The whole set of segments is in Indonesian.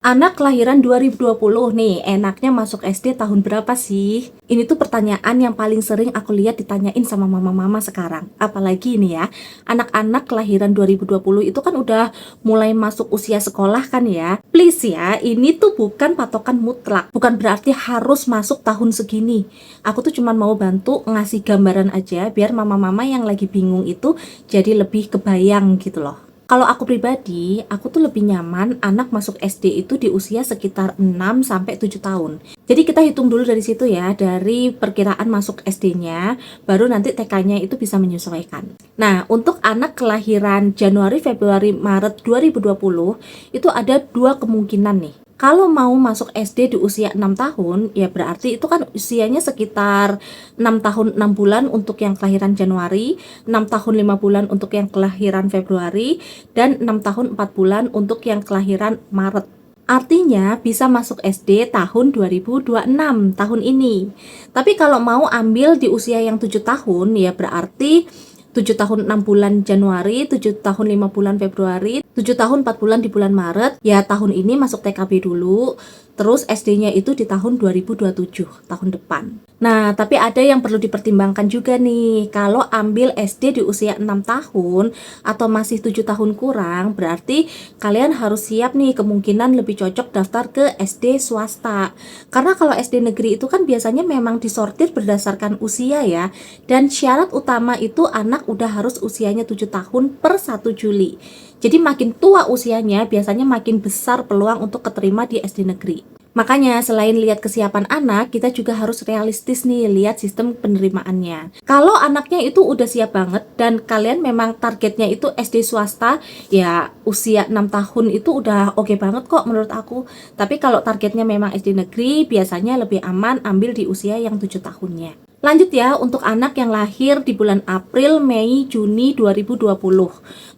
Anak kelahiran 2020 nih, enaknya masuk SD tahun berapa sih? Ini tuh pertanyaan yang paling sering aku lihat ditanyain sama mama-mama sekarang. Apalagi nih ya, anak-anak kelahiran 2020 itu kan udah mulai masuk usia sekolah kan ya. Please ya, ini tuh bukan patokan mutlak. Bukan berarti harus masuk tahun segini. Aku tuh cuman mau bantu ngasih gambaran aja biar mama-mama yang lagi bingung itu jadi lebih kebayang gitu loh. Kalau aku pribadi, aku tuh lebih nyaman anak masuk SD itu di usia sekitar 6 sampai 7 tahun. Jadi kita hitung dulu dari situ ya, dari perkiraan masuk SD-nya, baru nanti TK-nya itu bisa menyesuaikan. Nah, untuk anak kelahiran Januari, Februari, Maret 2020, itu ada dua kemungkinan nih. Kalau mau masuk SD di usia 6 tahun, ya berarti itu kan usianya sekitar 6 tahun 6 bulan untuk yang kelahiran Januari, 6 tahun 5 bulan untuk yang kelahiran Februari, dan 6 tahun 4 bulan untuk yang kelahiran Maret. Artinya bisa masuk SD tahun 2026 tahun ini. Tapi kalau mau ambil di usia yang 7 tahun, ya berarti 7 tahun 6 bulan Januari, 7 tahun 5 bulan Februari, 7 tahun 4 bulan di bulan Maret. Ya tahun ini masuk TKB dulu, terus SD-nya itu di tahun 2027, tahun depan. Nah, tapi ada yang perlu dipertimbangkan juga nih. Kalau ambil SD di usia 6 tahun atau masih 7 tahun kurang, berarti kalian harus siap nih, kemungkinan lebih cocok daftar ke SD swasta. Karena kalau SD negeri itu kan biasanya memang disortir berdasarkan usia ya. Dan syarat utama itu anak udah harus usianya 7 tahun per 1 Juli. Jadi makin tua usianya, biasanya makin besar peluang untuk keterima di SD negeri. Makanya selain lihat kesiapan anak, kita juga harus realistis nih lihat sistem penerimaannya. Kalau anaknya itu udah siap banget dan kalian memang targetnya itu SD swasta, ya usia 6 tahun itu udah oke banget kok menurut aku. Tapi kalau targetnya memang SD negeri, biasanya lebih aman ambil di usia yang 7 tahunnya. Lanjut ya, untuk anak yang lahir di bulan April, Mei, Juni 2020.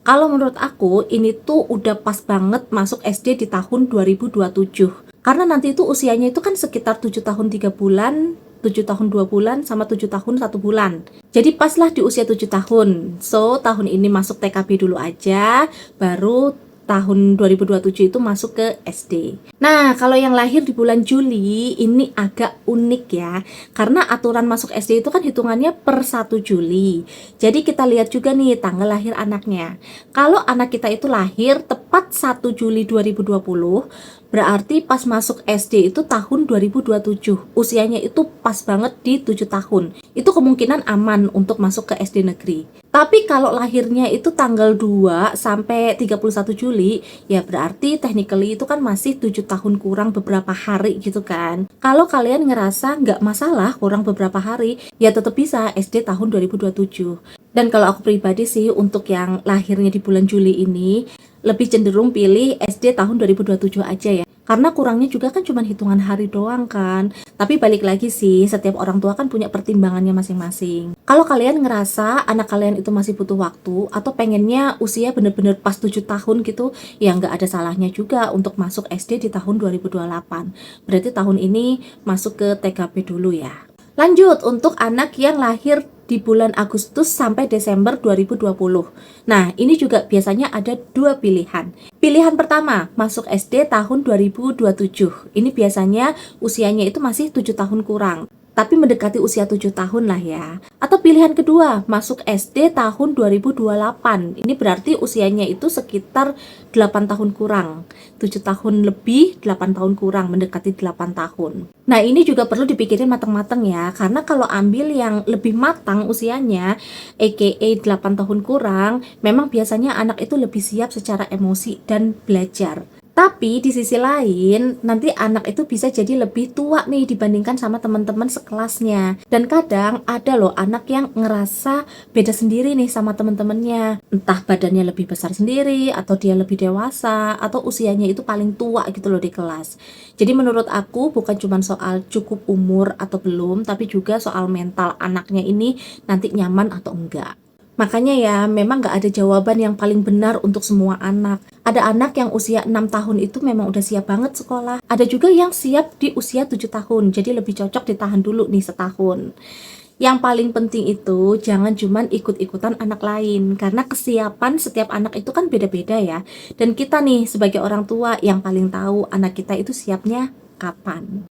Kalau menurut aku, ini tuh udah pas banget masuk SD di tahun 2027. Karena nanti itu usianya itu kan sekitar 7 tahun 3 bulan, 7 tahun 2 bulan, sama 7 tahun 1 bulan. Jadi paslah di usia 7 tahun. So, tahun ini masuk TKB dulu aja, baru tahun 2027 itu masuk ke SD. Nah, kalau yang lahir di bulan Juli ini agak unik ya. Karena aturan masuk SD itu kan hitungannya per 1 Juli. Jadi kita lihat juga nih tanggal lahir anaknya. Kalau anak kita itu lahir tepat 1 Juli 2020, berarti pas masuk SD itu tahun 2027. Usianya itu pas banget di 7 tahun. Itu kemungkinan aman untuk masuk ke SD negeri. Tapi kalau lahirnya itu tanggal 2 sampai 31 Juli, ya berarti technically itu kan masih 7 tahun kurang beberapa hari gitu kan. Kalau kalian ngerasa nggak masalah kurang beberapa hari, ya tetap bisa SD tahun 2027. Dan kalau aku pribadi sih untuk yang lahirnya di bulan Juli ini, lebih cenderung pilih SD tahun 2027 aja ya. Karena kurangnya juga kan cuma hitungan hari doang kan. Tapi balik lagi sih, setiap orang tua kan punya pertimbangannya masing-masing. Kalau kalian ngerasa anak kalian itu masih butuh waktu, atau pengennya usia bener-bener pas 7 tahun gitu, ya nggak ada salahnya juga untuk masuk SD di tahun 2028. Berarti tahun ini masuk ke TKP dulu ya. Lanjut, untuk anak yang lahir di bulan Agustus sampai Desember 2020. Nah, ini juga biasanya ada dua pilihan. Pilihan pertama, masuk SD tahun 2027. Ini biasanya usianya itu masih 7 tahun kurang, tapi mendekati usia 7 tahun lah ya. Atau pilihan kedua, masuk SD tahun 2028. Ini berarti usianya itu sekitar 8 tahun kurang. 7 tahun lebih, 8 tahun kurang, mendekati 8 tahun. Nah, ini juga perlu dipikirin matang-matang ya, karena kalau ambil yang lebih matang usianya, aka 8 tahun kurang, memang biasanya anak itu lebih siap secara emosi dan belajar. Tapi di sisi lain, nanti anak itu bisa jadi lebih tua nih dibandingkan sama teman-teman sekelasnya. Dan kadang ada loh anak yang ngerasa beda sendiri nih sama teman-temannya. Entah badannya lebih besar sendiri, atau dia lebih dewasa, atau usianya itu paling tua gitu loh di kelas. Jadi menurut aku bukan cuma soal cukup umur atau belum, tapi juga soal mental anaknya ini nanti nyaman atau enggak. Makanya ya, memang nggak ada jawaban yang paling benar untuk semua anak. Ada anak yang usia 6 tahun itu memang udah siap banget sekolah. Ada juga yang siap di usia 7 tahun, jadi lebih cocok ditahan dulu nih setahun. Yang paling penting itu jangan cuman ikut-ikutan anak lain, karena kesiapan setiap anak itu kan beda-beda ya. Dan kita nih sebagai orang tua yang paling tahu anak kita itu siapnya kapan.